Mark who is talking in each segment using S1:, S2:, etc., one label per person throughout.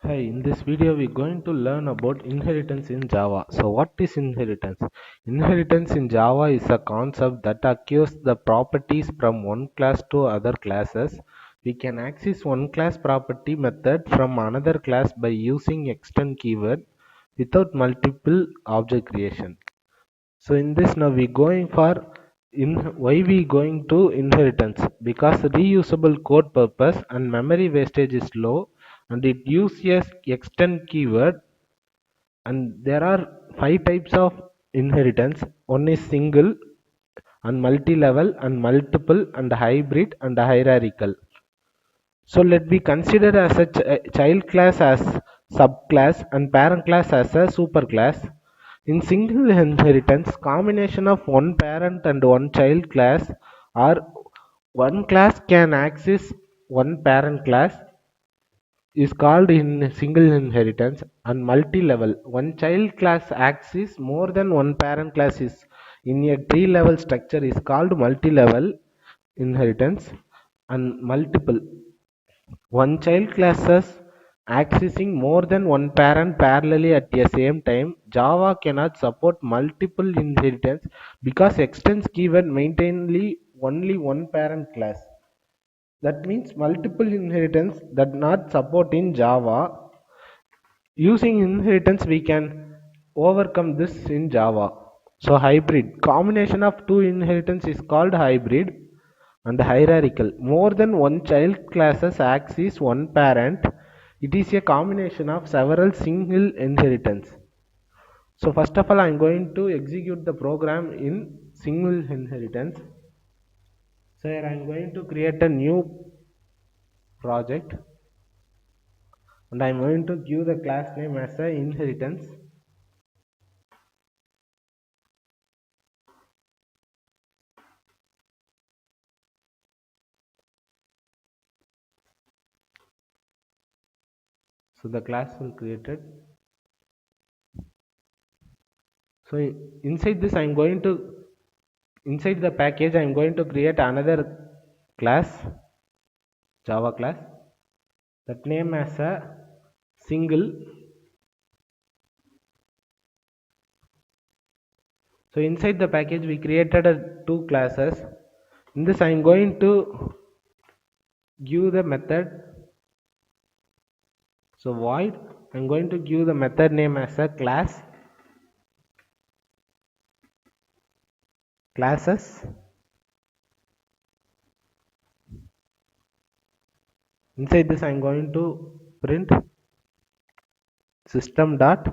S1: Hi, in this video we're going to learn about inheritance in Java. So what is inheritance? Inheritance in Java is a concept that acquires the properties from one class to other classes. We can access one class property method from another class by using extend keyword without multiple object creation. So in this now we going for in why we going to inheritance, because reusable code purpose and memory wastage is low, and it uses extend keyword. And there are five types of inheritance. One is single and multi-level and multiple and hybrid and hierarchical. So let me consider as a child class as subclass and parent class as a superclass. In single inheritance, combination of one parent and one child class, or one class can access one parent class, is called in single inheritance. And multi-level, one child class access more than one parent class is in a tree level structure is called multi-level inheritance. And multiple, one child classes accessing more than one parent parallelly at the same time. Java cannot support multiple inheritance because extends keyword maintainly only one parent class. That means multiple inheritance that not support in Java. Using inheritance we can overcome this in Java. So hybrid, combination of two inheritance is called hybrid. And hierarchical, more than one child classes access one parent. It is a combination of several single inheritance. So first of all I am going to execute the program in single inheritance. So here I am going to create a new project, and I am going to give the class name as a inheritance. So the class will created. So inside this I am going to, inside the package I am going to create another class, Java class, that name as a single. So inside the package we created two classes. In this I am going to give the method. So void, I am going to give the method name as a classes. Inside this I am going to print system dot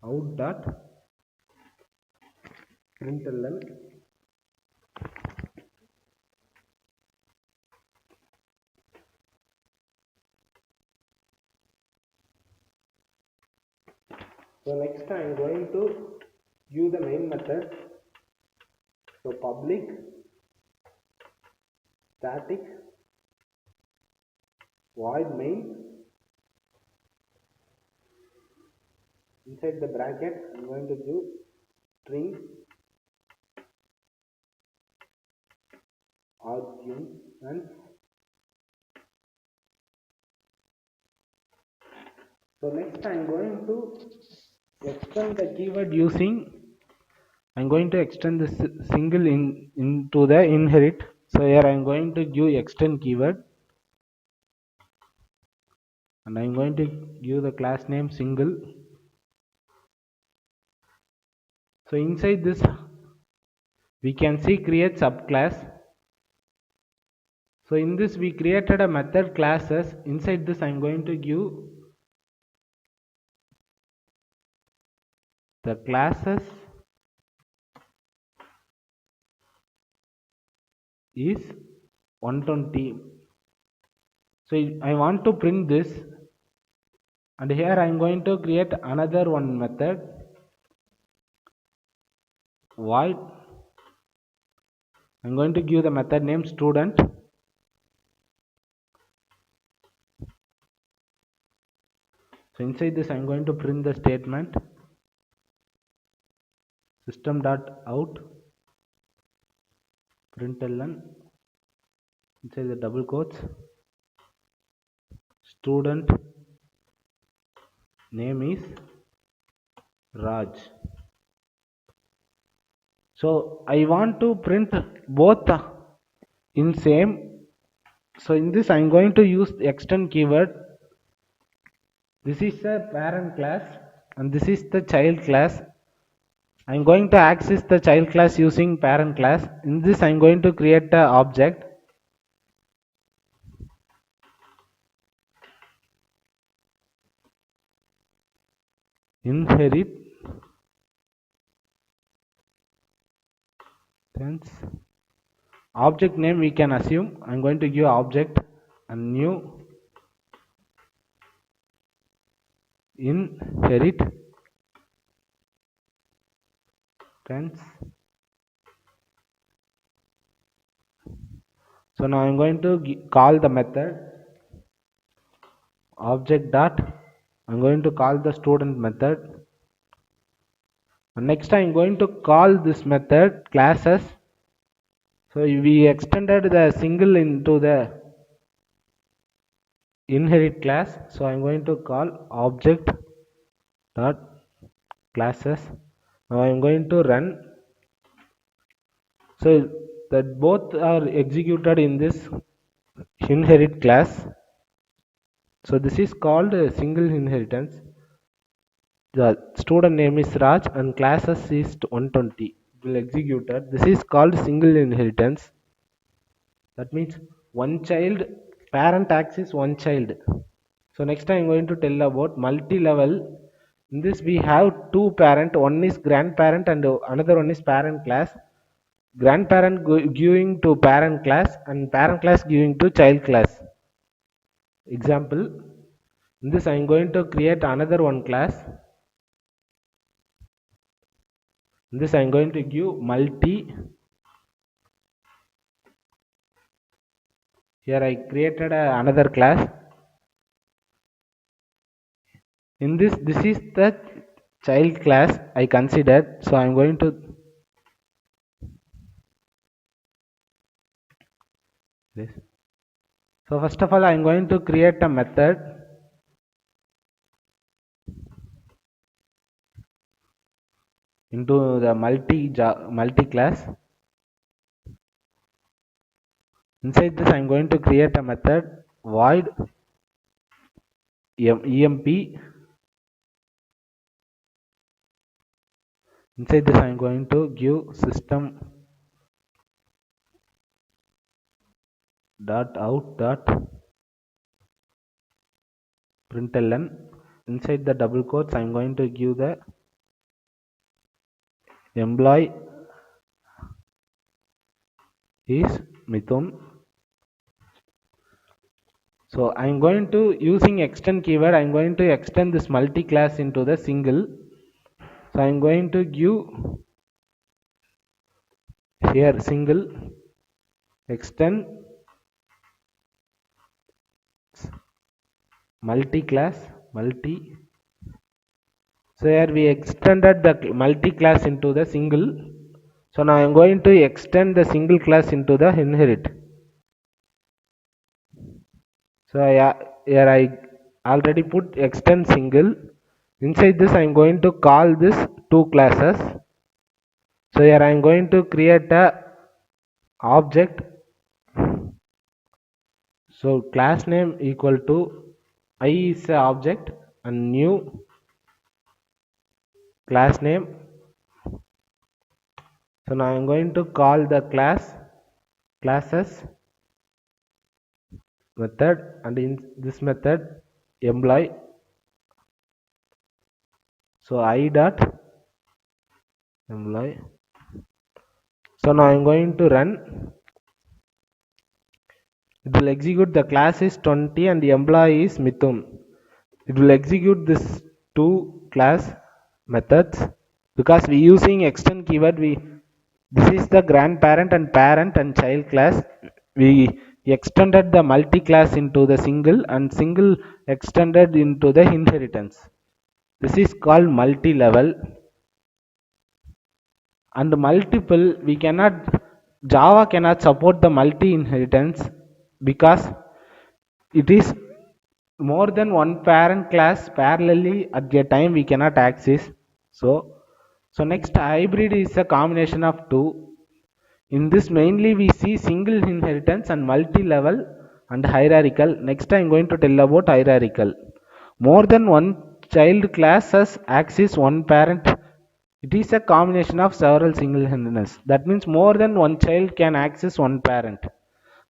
S1: out dot println. So next I am going to use the main method. So public static void main. Inside the bracket I am going to give string arguments. So next I am going to extend the keyword using, I am going to extend this single into the inherit. So here I am going to give extend keyword, and I am going to give the class name single. So inside this we can see create subclass. So in this we created a method classes. Inside this I am going to give the classes is 120. So I want to print this, and here I am going to create another one method void. I am going to give the method name student. So inside this I am going to print the statement system dot out println inside the double quotes, student name is Raj. So I want to print both in same. So in this I'm going to use the extend keyword. This is the parent class and this is the child class. I'm going to access the child class using parent class. In this I'm going to create the object. Inherit object name we can assume. I'm going to give object and new inherit friends. So now I'm going to call the method object dot. I'm going to call the student method. And next I'm going to call this method classes. So we extended the single into the inherit class. So I'm going to call object dot classes. Now I'm going to run. So that both are executed in this inherit class. So this is called a single inheritance. The student name is Raj and classes is 120. It will execute it. This is called single inheritance. That means one child, parent access one child. So next I'm going to tell about multi-level. In this we have two parent, one is grandparent and another one is parent class. Grandparent giving to parent class and parent class giving to child class. Example, in this I am going to create another one class. In this I am going to give multi. Here I created another class. In this is the child class I considered. So I am going to this. So first of all I am going to create a method into the multi class. Inside this I am going to create a method void emp. Inside this I am going to give system dot out dot println. Inside the double quotes I am going to give the employee is Mithun. So I am going to using extend keyword I am going to extend this multi class into the single. So I am going to give here single extend multi class multi. So here we extended the multi class into the single. So now I am going to extend the single class into the inherit. So here I already put extend single. Inside this I am going to call this two classes. So here I am going to create a object. So class name equal to I is a object and new class name. So now I am going to call the classes method and in this method employee. So I dot employee. So now I am going to run. It will execute the class is 20 and the employee is Mithun. It will execute this two class methods because we using extend keyword. This is the grandparent and parent and child class. We extended the multi class into the single and single extended into the inheritance. This is called multi-level and multiple. We cannot, Java cannot support the multi inheritance. because it is more than one parent class parallelly at a time we cannot access. So next, hybrid is a combination of two. In this mainly we see single inheritance and multi-level and hierarchical. Next I'm going to tell about hierarchical. More than one child classes access one parent. It is a combination of several single inheritance. That means more than one child can access one parent.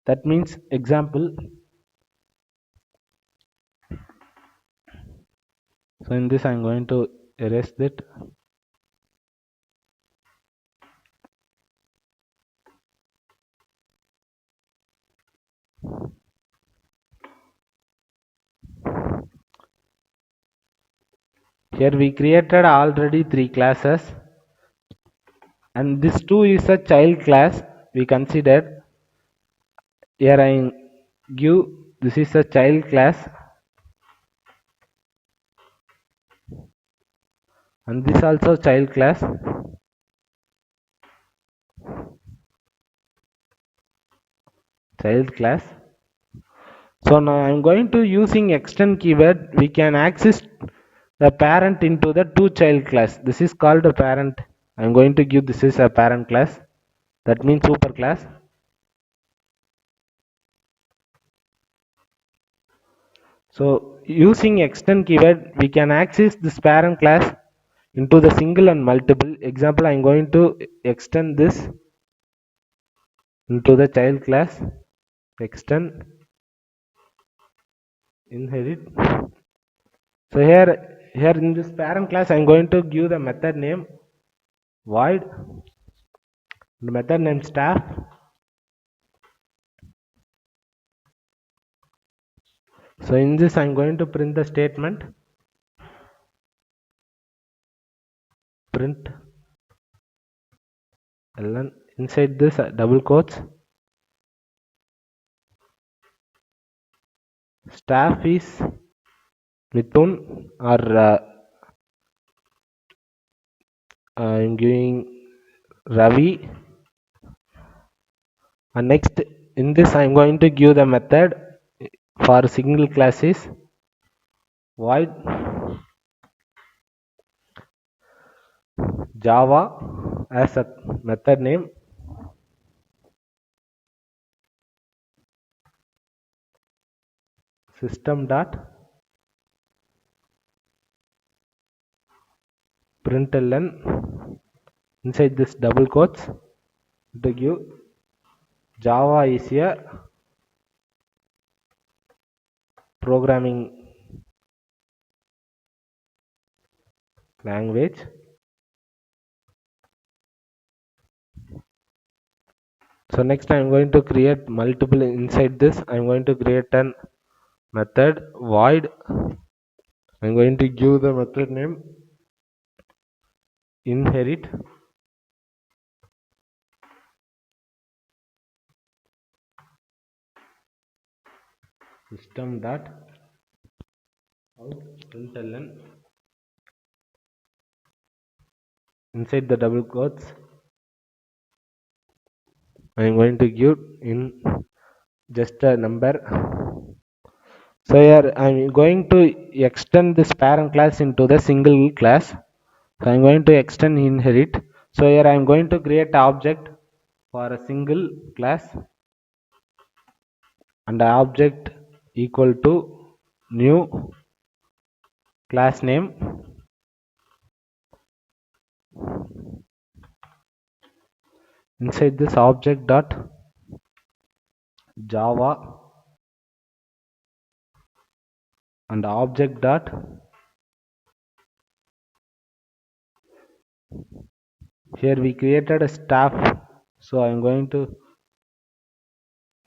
S1: That means example. So in this I'm going to erase that. Here we created already three classes, and this two is a child class we considered. Here I give this is a child class, and this also child class. Child class. So now I'm going to using extend keyword. We can access the parent into the two child class. This is called a parent. I'm going to give this is a parent class. That means super class. So using extend keyword, we can access this parent class into the single and multiple. Example, I'm going to extend this into the child class. Extend inherit. So here in this parent class, I'm going to give the method name void, the method name staff. So in this, I'm going to print the statement. Print ln inside this double quotes. Staff is Mithun or I'm giving Ravi. And next in this I'm going to give the method for single classes void Java as a method name. System dot println inside this double quotes to give Java is a programming language. So next I'm going to create multiple inside this. I'm going to create an method void. I'm going to give the method name inherit. System dot out println inside the double quotes. I'm going to give in just a number. So here I'm going to extend this parent class into the single class. So I'm going to extend inherit. So here I'm going to create object for a single class and the object equal to new class name. Inside this object dot Java and object dot here we created a staff. So I'm going to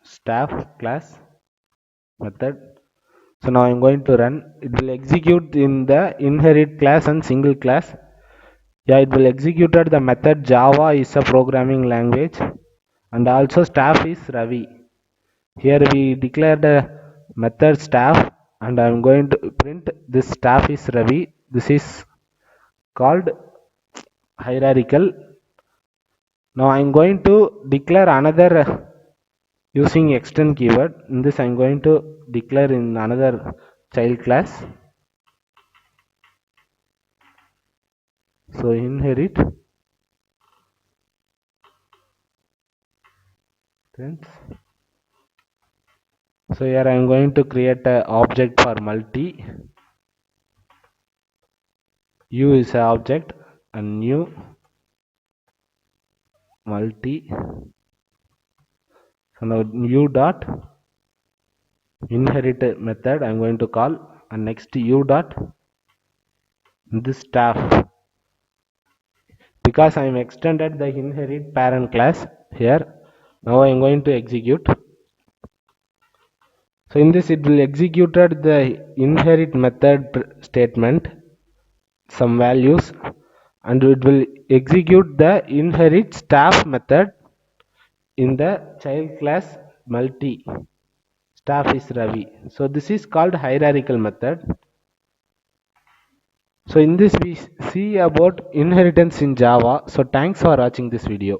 S1: staff class method. So now I'm going to run. It will execute in the inherit class and single class. Yeah, it will execute the method Java is a programming language and also staff is Ravi. Here we declare the method staff and I'm going to print this staff is Ravi. This is called hierarchical. Now I'm going to declare another using extend keyword. In this I'm going to declare in another child class. So inherit, so here I'm going to create a object for multi. U is a object and new multi. So now u dot inherit method I'm going to call, and next u dot this staff, because I'm extended the inherit parent class here. Now I'm going to execute. So in this it will executed the inherit method statement some values, and it will execute the inherit staff method in the child class multi. Staff is Ravi. So this is called hierarchical method. So in this we see about inheritance in Java. So thanks for watching this video.